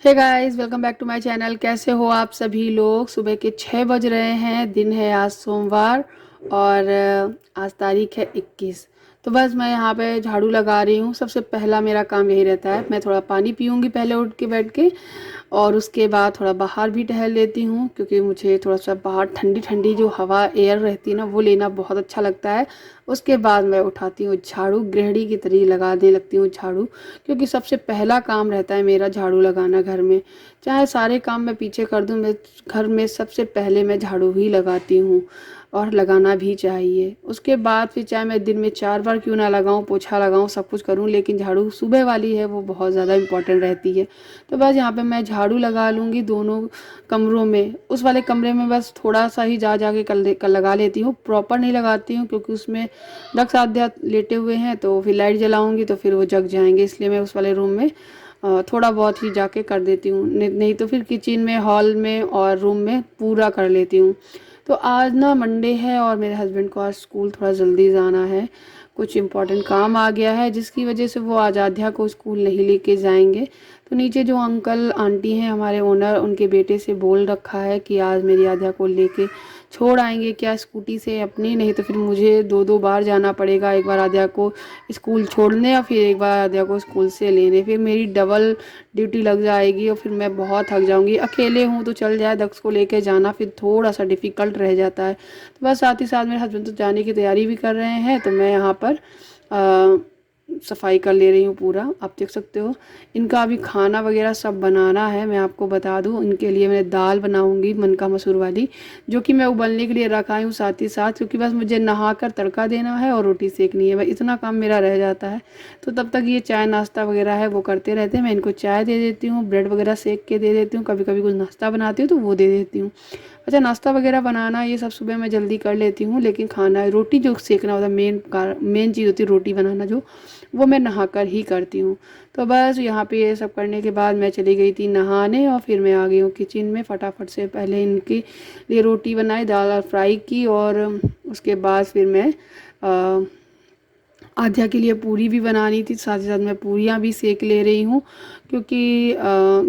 Hey guys, welcome back to my channel. कैसे हो आप सभी लोग। सुबह के 6 बज रहे हैं। दिन है आज सोमवार और आज तारीख है 21। तो बस मैं यहाँ पे झाड़ू लगा रही हूँ। सबसे पहला मेरा काम यही रहता है। मैं थोड़ा पानी पीऊँगी पहले उठ के बैठ के, और उसके बाद थोड़ा बाहर भी टहल लेती हूँ, क्योंकि मुझे थोड़ा सा बाहर ठंडी ठंडी जो हवा एयर रहती है ना, वो लेना बहुत अच्छा लगता है। उसके बाद मैं उठाती हूँ झाड़ू, गृहिणी की तरह लगाने लगती हूँ झाड़ू, क्योंकि सबसे पहला काम रहता है मेरा झाड़ू लगाना घर में। चाहे सारे काम मैं पीछे कर दूँ, मैं घर में सबसे पहले मैं झाड़ू ही लगाती हूँ, और लगाना भी चाहिए। उसके बाद फिर चाहे मैं दिन में 4 बार क्यों ना लगाऊँ, पोछा लगाऊँ, सब कुछ करूँ, लेकिन झाड़ू सुबह वाली है वो बहुत ज़्यादा इम्पोर्टेंट रहती है। तो बस यहाँ पे मैं झाड़ू लगा लूँगी दोनों कमरों में। उस वाले कमरे में बस थोड़ा सा ही जा के कर लगा लेती हूँ, प्रॉपर नहीं लगाती हूँ, क्योंकि उसमें दक्ष आध्या लेटे हुए हैं, तो फिर लाइट जलाऊँगी तो फिर वो जग जाएंगे, इसलिए मैं उस वाले रूम में थोड़ा बहुत ही जाके कर देती हूँ। नहीं तो फिर किचन में, हॉल में और रूम में पूरा कर लेती हूँ। तो आज ना मंडे है और मेरे हस्बैंड को आज स्कूल थोड़ा जल्दी जाना है। कुछ इम्पोर्टेंट काम आ गया है, जिसकी वजह से वो आज आध्या को स्कूल नहीं लेके जाएंगे। तो नीचे जो अंकल आंटी हैं हमारे ओनर, उनके बेटे से बोल रखा है कि आज मेरी आध्या को लेके छोड़ आएंगे क्या स्कूटी से अपनी, नहीं तो फिर मुझे 2 बार जाना पड़ेगा। एक बार आध्या को स्कूल छोड़ने और फिर एक बार आध्या को स्कूल से लेने। फिर मेरी डबल ड्यूटी लग जाएगी और फिर मैं बहुत थक जाऊंगी। अकेले हूँ तो चल जाए, दक्ष को लेके जाना फिर थोड़ा सा डिफ़िकल्ट रह जाता है। तो बस साथ ही साथ मेरे हस्बैंड तो जाने की तैयारी भी कर रहे हैं, तो मैं यहाँ पर सफाई कर ले रही हूँ पूरा। आप देख सकते हो इनका अभी खाना वगैरह सब बनाना है। मैं आपको बता दूँ, इनके लिए मैं दाल बनाऊँगी मन का मसूर वाली, जो कि मैं उबलने के लिए रखा हूँ साथ ही साथ, क्योंकि बस मुझे नहा कर तड़का देना है और रोटी सेकनी है। बस इतना काम मेरा रह जाता है। तो तब तक ये चाय नाश्ता वगैरह है वो करते रहते हैं। मैं इनको चाय दे देती हूँ, ब्रेड वगैरह सेक के दे देती हूँ, कभी कभी कुछ नाश्ता बनाती हूँ तो वो दे देती हूँ। अच्छा, नाश्ता वगैरह बनाना ये सब सुबह मैं जल्दी कर लेती हूँ, लेकिन खाना रोटी जो सेकना होता है, मेन चीज़ होती है रोटी बनाना, जो वो मैं नहाकर ही करती हूँ। तो बस यहाँ पे ये सब करने के बाद मैं चली गई थी नहाने, और फिर मैं आ गई हूँ किचन में। फटाफट से पहले इनके लिए रोटी बनाई, दाल और फ्राई की, और उसके बाद फिर मैं आध्या के लिए पूरी भी बनानी थी। साथ ही साथ मैं पूरियाँ भी सेक ले रही हूँ, क्योंकि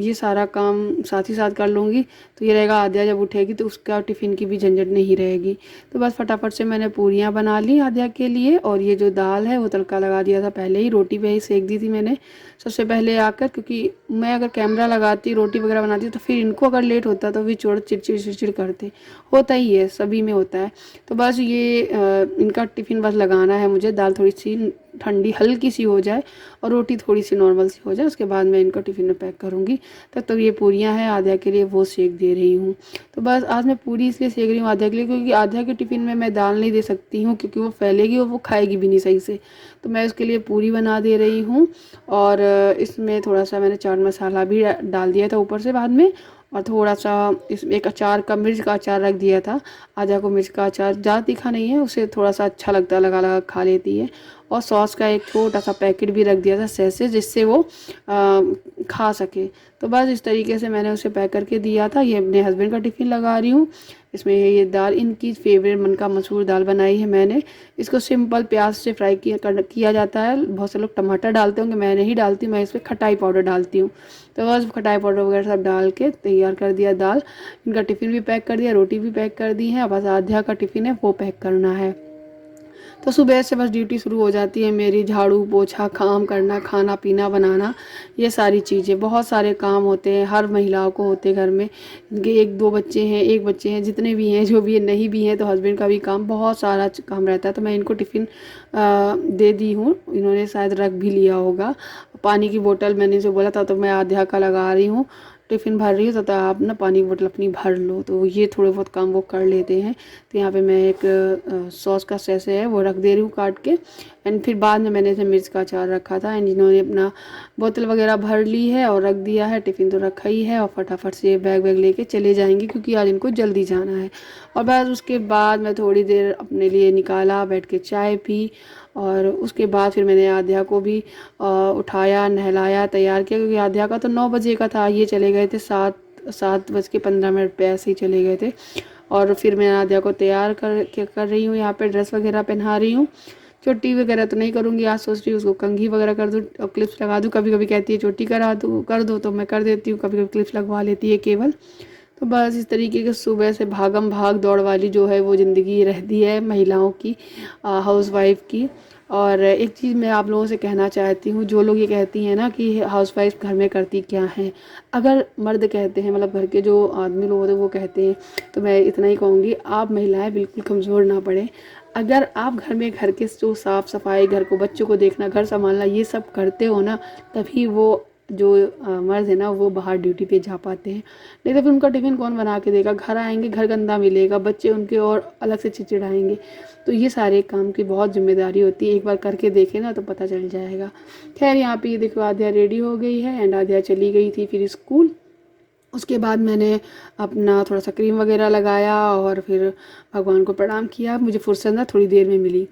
ये सारा काम साथ ही साथ कर लूँगी तो ये रहेगा, आध्या जब उठेगी तो उसका टिफ़िन की भी झंझट नहीं रहेगी। तो बस फटाफट से मैंने पूरियाँ बना ली आध्या के लिए, और ये जो दाल है वो तड़का लगा दिया था पहले ही, रोटी पे ही सेक दी थी मैंने सबसे पहले आकर, क्योंकि मैं अगर कैमरा लगाती रोटी वगैरह बनाती तो फिर इनको अगर लेट होता तो भी चोर चिड़चिड़ चिड़चिड़ करते। होता ही है, सभी में होता है। तो बस ये इनका टिफ़िन बस लगाना है मुझे। दाल थोड़ी सी ठंडी हल्की सी हो जाए और रोटी थोड़ी सी नॉर्मल सी हो जाए, उसके बाद मैं इनको टिफ़िन में पैक करूँगी। तब तक ये पूरियाँ हैं आध्या के लिए, वो सेक दे रही हूँ। तो बस आज मैं पूरी इसलिए सेक रही हूँ आध्या के लिए, क्योंकि आध्या के टिफ़िन में मैं दाल नहीं दे सकती हूँ, क्योंकि वो फैलेगी और वो खाएगी भी नहीं सही से। तो मैं उसके लिए पूरी बना दे रही हूँ, और इसमें थोड़ा सा मैंने चाट मसाला भी डाल दिया था ऊपर से बाद में, और थोड़ा सा इसमें एक अचार का, मिर्च का अचार रख दिया था। आध्या को मिर्च का अचार ज़्यादा तीखा नहीं है, उसे थोड़ा सा अच्छा लगता है, लगा लगा खा लेती है। और सॉस का एक छोटा सा पैकेट भी रख दिया था सैसे, जिससे वो खा सके। तो बस इस तरीके से मैंने उसे पैक करके दिया था। ये अपने हस्बैंड का टिफ़िन लगा रही हूँ। इसमें ये दाल इनकी फेवरेट मन का मसूर दाल बनाई है मैंने। इसको सिंपल प्याज से फ्राई किया जाता है। बहुत से लोग टमाटर डालते होंगे, मैं नहीं डालती, मैं इसमें खटाई पाउडर डालती हूँ। तो बस खटाई पाउडर वगैरह सब डाल के तैयार कर दिया दाल। इनका टिफ़िन भी पैक कर दिया, रोटी भी पैक कर दी है, बस आध्या का टिफ़िन है वो पैक करना है। तो सुबह से बस ड्यूटी शुरू हो जाती है मेरी, झाड़ू पोछा काम करना, खाना पीना बनाना, ये सारी चीज़ें। बहुत सारे काम होते हैं, हर महिलाओं को होते हैं घर में। एक दो बच्चे हैं, एक बच्चे हैं, जितने भी हैं, जो भी है, नहीं भी हैं, तो हस्बैंड का भी काम, बहुत सारा काम रहता है। तो मैं इनको टिफ़िन दे दी हूँ, इन्होंने शायद रख भी लिया होगा। पानी की बोतल मैंने जो बोला था, तो मैं आध्या का लगा रही हूँ, टिफ़िन भर रही हूँ, तो आप ना पानी की बोतल अपनी भर लो। तो ये थोड़े बहुत काम वो कर लेते हैं। तो यहाँ पे मैं एक सॉस का सैसे है वो रख दे रही हूँ काट के। एंड फिर बाद में मैंने इसे मिर्च का अचार रखा था। एंड जिन्होंने अपना बोतल वगैरह भर ली है और रख दिया है, टिफ़िन तो रखा ही है, और फटाफट से बैग वैग लेके चले जाएंगे, क्योंकि आज इनको जल्दी जाना है। और बस उसके बाद मैं थोड़ी देर अपने लिए निकाला, बैठ के चाय पी, और उसके बाद फिर मैंने आध्या को भी उठाया, नहलाया, तैयार किया, क्योंकि आध्या का तो 9 बजे का था। ये चले गए थे 7:15 पे, ऐसे ही चले गए थे। और फिर मैं आध्या को तैयार कर रही हूँ, यहाँ पे ड्रेस वगैरह पहना रही हूँ। चोटी वगैरह तो नहीं करूँगी, आज सोच रही हूँ उसको कंघी वगैरह कर दूँ और क्लिप्स लगा दूँ। कभी कभी कहती है चोटी कर दो तो मैं कर देती हूँ, कभी कभी क्लिप्स लगवा लेती है केवल। तो बस इस तरीके के सुबह से भागम भाग दौड़ वाली जो है वो ज़िंदगी रहती है महिलाओं की, हाउसवाइफ की। और एक चीज़ मैं आप लोगों से कहना चाहती हूँ, जो लोग ये कहती हैं ना कि हाउसवाइफ घर में करती क्या है, अगर मर्द कहते हैं, मतलब घर के जो आदमी लोग होते हैं वो कहते हैं, तो मैं इतना ही कहूँगी, आप महिलाएं बिल्कुल कमज़ोर ना पड़े। अगर आप घर में घर के जो साफ़ सफाई, घर को, बच्चों को देखना, घर संभालना, ये सब करते हो ना, तभी वो जो मर्द है ना वो बाहर ड्यूटी पे जा पाते हैं। नहीं तो फिर उनका टिफ़िन कौन बना के देगा, घर आएंगे घर गंदा मिलेगा, बच्चे उनके और अलग से चिड़चिड़ाएंगे। तो ये सारे काम की बहुत जिम्मेदारी होती है, एक बार करके देखें ना तो पता चल जाएगा। खैर यहाँ पे ये देखो आध्या रेडी हो गई है एंड आध्या चली गई थी फिर स्कूल। उसके बाद मैंने अपना थोड़ा सा क्रीम वगैरह लगाया और फिर भगवान को प्रणाम किया। मुझे फुर्सत ना थोड़ी देर में मिली।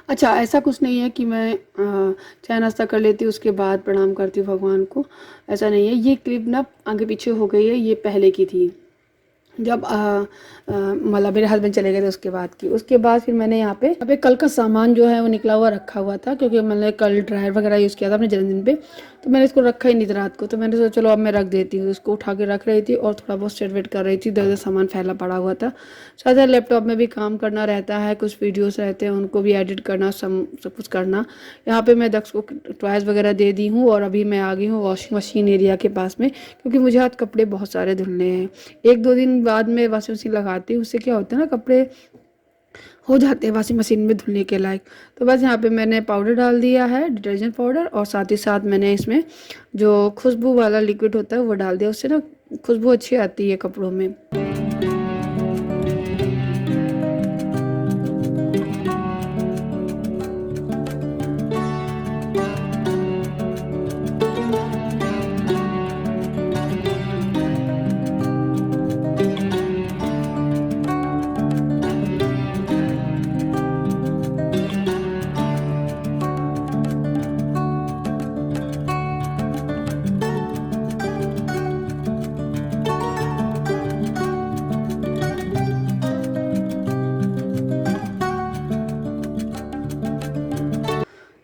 अच्छा, ऐसा कुछ नहीं है कि मैं चाय नाश्ता कर लेती हूँ उसके बाद प्रणाम करती हूँ भगवान को, ऐसा नहीं है। ये क्लिप ना आगे पीछे हो गई है, ये पहले की थी जब मतलब मेरे हस्बैंड चले गए थे उसके बाद की। उसके बाद फिर मैंने यहाँ पे कल का सामान जो है वो निकला हुआ रखा हुआ था, क्योंकि मैंने कल ड्रायर वगैरह यूज़ किया था अपने जन्मदिन पे, तो मैंने इसको रखा ही नहीं था रात को। तो मैंने सोचा चलो अब मैं रख देती हूँ, उसको उठा के रख रही थी और थोड़ा बहुत सेट वेट कर रही थी, इधर उधर सामान फैला पड़ा हुआ था। साथ ही लैपटॉप में भी काम करना रहता है, कुछ वीडियोज़ रहते हैं उनको भी एडिट करना, सब कुछ करना। यहाँ पर मैं दक्ष को टॉयज़ वगैरह दे दी हूँ और अभी मैं आ गई हूँ वॉशिंग मशीन एरिया के पास में, क्योंकि मुझे आज कपड़े बहुत सारे धुलने हैं। 1-2 दिन बाद में वॉशिंग मशीन लगाती हूँ, उससे क्या होता है ना कपड़े हो जाते हैं वॉशिंग मशीन में धुलने के लायक। तो बस यहाँ पे मैंने पाउडर डाल दिया है, डिटर्जेंट पाउडर, और साथ ही साथ मैंने इसमें जो खुशबू वाला लिक्विड होता है वो डाल दिया, उससे ना खुशबू अच्छी आती है कपड़ों में।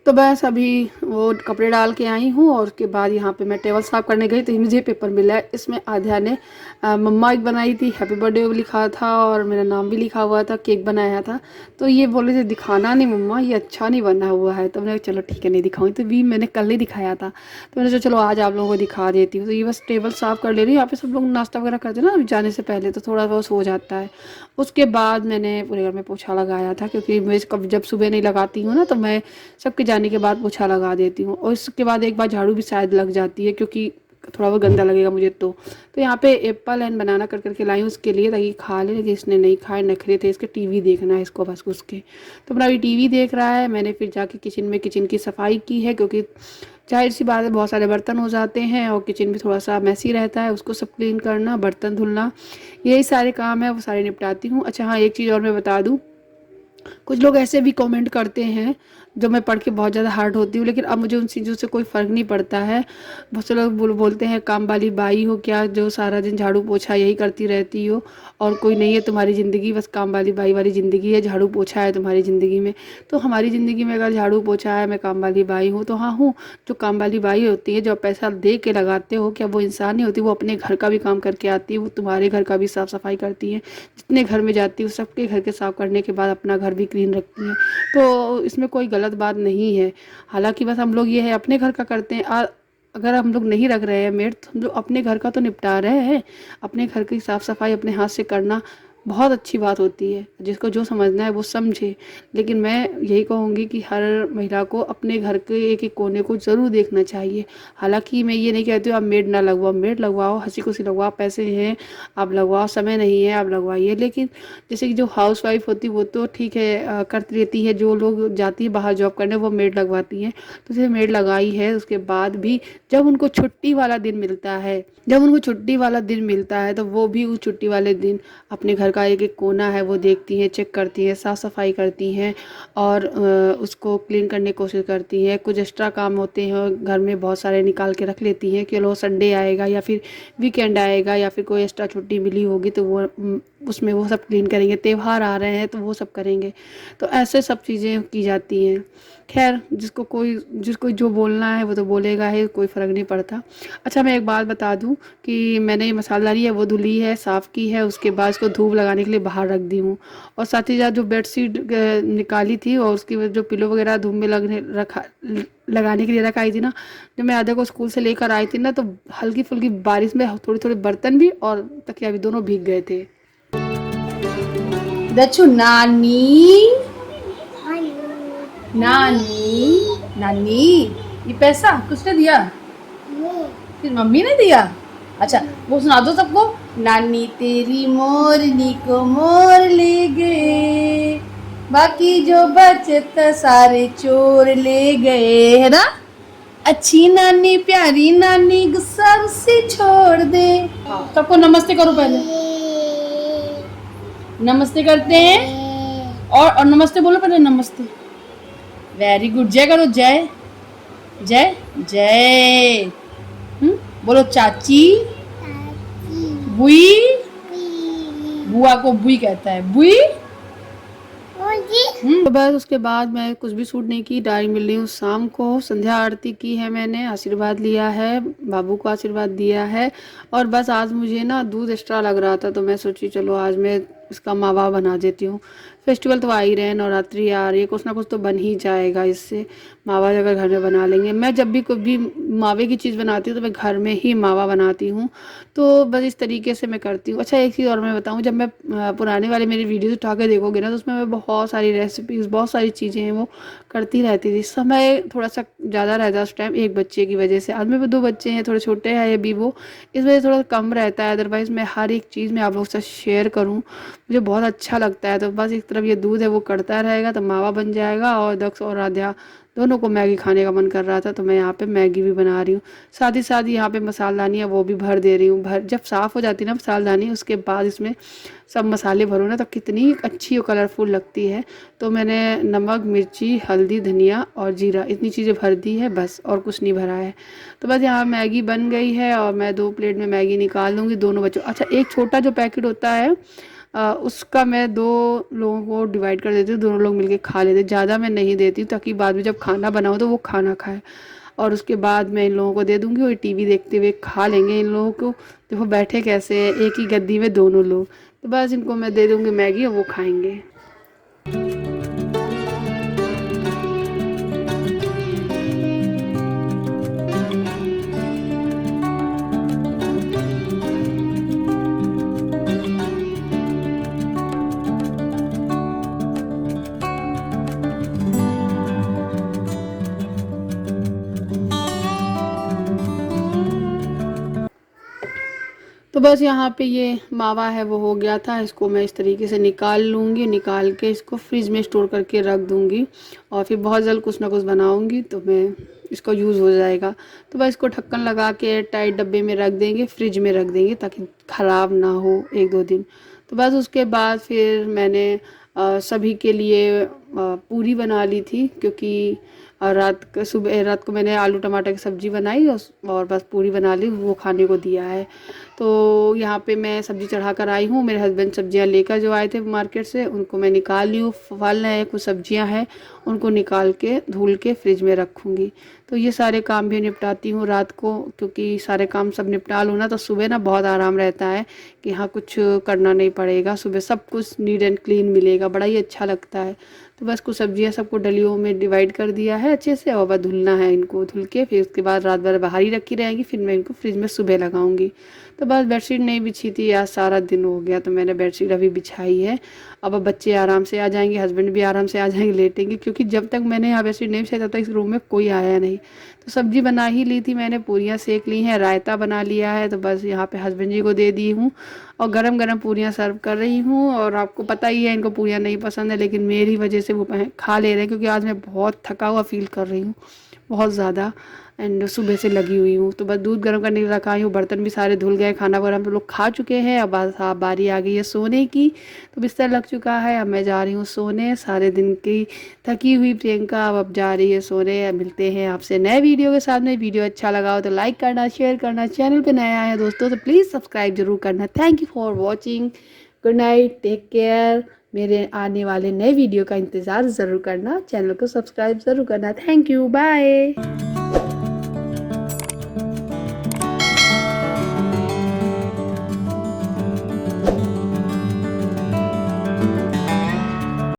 तो बस अभी वो कपड़े डाल के आई हूँ और उसके बाद यहाँ पे मैं टेबल साफ़ करने गई तो मुझे पेपर मिला है। इसमें आध्या ने मम्मा एक बनाई थी, हैप्पी बर्थडे भी लिखा था और मेरा नाम भी लिखा हुआ था, केक बनाया था। तो ये बोले थे दिखाना नहीं मम्मा, ये अच्छा नहीं बना हुआ है। तो मैंने चलो ठीक है नहीं दिखाऊंगी, तो भी मैंने कल ही दिखाया था, तो मैंने सोचा चलो आज आप लोगों को दिखा देती हूँ। तो ये बस टेबल साफ़ कर ले रही हूँ। यहाँ पे सब लोग नाश्ता वगैरह करते हैं ना जाने से पहले, तो थोड़ा बहुत हो जाता है। उसके बाद मैंने पूरे घर में पोछा लगाया था, क्योंकि मैं कब जब सुबह नहीं लगाती हूँ ना तो मैं सबके जाने के बाद पोछा लगा देती हूँ, और इसके बाद एक बार झाड़ू भी शायद लग जाती है, क्योंकि थोड़ा वो गंदा लगेगा मुझे। तो यहाँ पे एप्पल एंड बनाना कर करके लाई हूँ उसके लिए, ताकि खा ले, लेकिन इसने नहीं खाए, नखरे थे इसके। टीवी देखना है इसको बस उसके। तो अपना अभी टीवी देख रहा है। मैंने फिर जाके किचन की सफाई की है, क्योंकि जाहिर सी बात है बहुत सारे बर्तन हो जाते हैं और किचन भी थोड़ा सा मैसी रहता है, उसको सब क्लीन करना, बर्तन धुलना, यही सारे काम है, वो सारे निपटाती हूँ। अच्छा हाँ, एक चीज़ और मैं बता दूँ, कुछ लोग ऐसे भी कमेंट करते हैं जो मैं पढ़ के बहुत ज़्यादा हर्ट होती हूँ, लेकिन अब मुझे उन चीज़ों से कोई फ़र्क नहीं पड़ता है। बहुत से लोग बोलते हैं काम वाली बाई हो क्या, जो सारा दिन झाड़ू पोछा यही करती रहती हो, और कोई नहीं है तुम्हारी ज़िंदगी, बस काम वाली बाई वाली ज़िंदगी है, झाड़ू पोछा है तुम्हारी ज़िंदगी में। तो हमारी ज़िंदगी में अगर झाड़ू पोछा है, मैं काम वाली बाई हूँ, तो हाँ हूँ। जो काम वाली बाई होती है, जो पैसा दे के लगाते हो, क्या वो इंसान नहीं होती? वो अपने घर का भी काम करके आती है, वो तुम्हारे घर का भी साफ़ सफाई करती है, जितने घर में जाती है सबके घर के साफ़ करने के बाद अपना घर भी क्लीन रखती हैं। तो इसमें कोई गलत बात नहीं है। हालांकि बस हम लोग ये है अपने घर का करते हैं। अगर हम लोग नहीं रख रहे हैं मेड, तो हम लोग अपने घर का तो निपटा रहे हैं। अपने घर की साफ़ सफाई अपने हाथ से करना बहुत अच्छी बात होती है, जिसको जो समझना है वो समझे। लेकिन मैं यही कहूँगी कि हर महिला को अपने घर के एक एक कोने को ज़रूर देखना चाहिए। हालांकि मैं ये नहीं कहती हूँ आप मेड ना लगवाओ, मेड लगवाओ, हंसी खुशी लगवाओ, पैसे हैं आप लगवाओ, समय नहीं है आप लगवाइए। लेकिन जैसे कि जो हाउस वाइफ होती है वो तो ठीक है करती रहती है, जो लोग जाती है बाहर जॉब करने वो मेड लगवाती हैं। तो जैसे मेड लगाई है, उसके बाद भी जब उनको छुट्टी वाला दिन मिलता है, तो वो भी उस छुट्टी वाले दिन अपने घर का एक एक कोना है वो देखती हैं, चेक करती हैं, साफ़ सफाई करती हैं और उसको क्लीन करने की कोशिश करती हैं। कुछ एक्स्ट्रा काम होते हैं घर में बहुत सारे निकाल के रख लेती हैं कि लो संडे आएगा या फिर वीकेंड आएगा या फिर कोई एक्स्ट्रा छुट्टी मिली होगी तो वो उसमें वो सब क्लीन करेंगे, त्योहार आ रहे हैं तो वो सब करेंगे। तो ऐसे सब चीज़ें की जाती हैं। खैर जिसको जो बोलना है वो तो बोलेगा ही, कोई फ़र्क नहीं पड़ता। अच्छा, मैं एक बात बता दूं कि मैंने ये मसालदानी है वो धुली है, साफ़ की है, उसके बाद इसको धूप लगाने के लिए बाहर रख दी हूँ। और साथ ही साथ जो बेडशीट निकाली थी और उसकी जो पिलो वगैरह धूप में लगाने के लिए रखाई थी ना, जब मैं आधा को स्कूल से लेकर आई थी ना, तो हल्की फुल्की बारिश में थोड़े थोड़े बर्तन भी और तकिया भी दोनों भीग गए थे। दच्चू नानी नानी नानी, ये पैसा किसने दिया? फिर मम्मी ने दिया। अच्छा, वो सुना दो सबको। नानी तेरी मोरनी को मोर ले गए, बाकी जो बचत सारे चोर ले गए, है ना। अच्छी नानी प्यारी नानी गुस्सा गुस्सी छोड़ दे। सबको नमस्ते करो पहले। नमस्ते करते हैं और नमस्ते बोलो पहले, नमस्ते। Very good. जय करो, जय जय जय। बोलो चाची, बुई, बुआ को बुई कहता है, बुई। तो बस उसके बाद मैं कुछ भी शूट नहीं की, डायरी मिल रही हूँ शाम को। संध्या आरती की है मैंने, आशीर्वाद लिया है, बाबू को आशीर्वाद दिया है। और बस आज मुझे ना दूध एक्स्ट्रा लग रहा था तो मैं सोची चलो आज मैं इसका मावा बना देती हूँ। फेस्टिवल तो आ ही रहे हैं, नवरात्रि आ रही है, कुछ ना कुछ तो बन ही जाएगा इससे। मावा अगर घर में बना लेंगे, मैं जब भी कोई भी मावे की चीज़ बनाती हूँ तो मैं घर में ही मावा बनाती हूँ। तो बस इस तरीके से मैं करती हूँ। अच्छा, एक चीज़ और मैं बताऊँ, जब मैं पुराने वाले मेरी वीडियोज़ उठा के देखोगे ना, तो उसमें मैं बहुत सारी रेसिपीज़, बहुत सारी चीज़ें हैं वो करती रहती थी। समय थोड़ा सा ज़्यादा रहता है उस टाइम, एक बच्चे की वजह से। आज मेरे 2 बच्चे हैं, थोड़े छोटे हैं अभी वो, इस वजह से थोड़ा कम रहता है। अदरवाइज़ मैं हर एक चीज़ में आप लोगों के साथ शेयर करूँ, मुझे बहुत अच्छा लगता है। तो बस एक तरफ ये दूध है वो करता रहेगा तो मावा बन जाएगा, और दक्ष और राध्या दोनों को मैगी खाने का मन कर रहा था तो मैं यहाँ पे मैगी भी बना रही हूँ। साथ ही साथ यहाँ पे मसालदानी है वो भी भर दे रही हूँ। भर जब साफ़ हो जाती है ना मसालदानी, उसके बाद इसमें सब मसाले भरो ना तो कितनी अच्छी और कलरफुल लगती है। तो मैंने नमक, मिर्ची, हल्दी, धनिया और जीरा इतनी चीज़ें भर दी है बस, और कुछ नहीं भरा है। तो बस यहाँ मैगी बन गई है और मैं 2 प्लेट में मैगी निकाल लूँगी दोनों बच्चों। अच्छा, एक छोटा जो पैकेट होता है उसका मैं 2 लोगों को डिवाइड कर देती हूँ, दोनों लोग मिलके खा लेते। ज़्यादा मैं नहीं देती हूँ ताकि बाद में जब खाना बनाऊँ तो वो खाना खाए। और उसके बाद मैं इन लोगों को दे दूँगी, और टीवी देखते हुए खा लेंगे। इन लोगों को देखो बैठे कैसे हैं, एक ही गद्दी में दोनों लोग। तो बस इनको मैं दे दूँगी मैगी और वो खाएंगे। तो बस यहाँ पे ये मावा है वो हो गया था, इसको मैं इस तरीके से निकाल लूँगी, निकाल के इसको फ्रिज में स्टोर करके रख दूँगी। और फिर बहुत जल्द कुछ ना कुछ बनाऊँगी तो मैं इसको यूज़ हो जाएगा। तो बस इसको ढक्कन लगा के टाइट डब्बे में रख देंगे, फ्रिज में रख देंगे ताकि ख़राब ना हो 1-2 दिन। तो बस उसके बाद फिर मैंने सभी के लिए पूरी बना ली थी, क्योंकि रात को मैंने आलू टमाटर की सब्ज़ी बनाई और बस पूरी बना ली, वो खाने को दिया है। तो यहाँ पे मैं सब्ज़ी चढ़ा कर आई हूँ। मेरे हस्बैंड सब्जियाँ लेकर जो आए थे मार्केट से, उनको मैं निकाल ली हूँ। फल है, कुछ सब्जियाँ हैं, उनको निकाल के धुल के फ्रिज में रखूँगी। तो ये सारे काम भी निपटाती हूँ रात को, क्योंकि सारे काम सब निपटा लूँ ना तो सुबह ना बहुत आराम रहता है कि हाँ कुछ करना नहीं पड़ेगा। सुबह सब कुछ नीट एंड क्लीन मिलेगा, बड़ा ही अच्छा लगता है। तो बस कुछ सब्जियाँ सबको डलियों में डिवाइड कर दिया है अच्छे से, और बस धुलना है इनको। धुल के फिर उसके बाद रात भर बाहर ही रखी रहेंगी, फिर मैं इनको फ्रिज में सुबह लगाऊंगी। तो बस बेडशीट नहीं बिछी थी, आज सारा दिन हो गया तो मैंने बेडशीट अभी बिछाई है। अब बच्चे आराम से आ जाएंगे, हस्बैंड भी आराम से आ जाएंगे, लेटेंगे, क्योंकि जब तक मैंने यहाँ बेडशीट नहीं बिछाई तब तक इस रूम में कोई आया नहीं। तो सब्जी बना ही ली थी मैंने, पूरियाँ सेक ली हैं, रायता बना लिया है, तो बस यहाँ पे हस्बैंड जी को दे दी हूँ और गरम गरम पूरियाँ सर्व कर रही हूँ। और आपको पता ही है इनको पूरियाँ नहीं पसंद है, लेकिन मेरी वजह से वो खा ले रहे हैं, क्योंकि आज मैं बहुत थका हुआ फील कर रही हूँ, बहुत ज़्यादा, एंड सुबह से लगी हुई हूँ। तो बस दूध गर्म करने के लिए रखा हूँ, बर्तन भी सारे धुल गए, खाना वगैरह हम लोग खा चुके हैं। अब बारी आ गई है सोने की, तो बिस्तर लग चुका है, अब मैं जा रही हूँ सोने। सारे दिन की थकी हुई प्रियंका अब जा रही है सोने। मिलते हैं आपसे नए वीडियो के साथ में। वीडियो अच्छा लगा हो तो लाइक करना, शेयर करना, चैनल पे नया है दोस्तों तो प्लीज़ सब्सक्राइब जरूर करना। Thank you for watching. Good night, take care. मेरे आने वाले नए वीडियो का इंतज़ार ज़रूर करना, चैनल को सब्सक्राइब ज़रूर करना। Thank you, bye.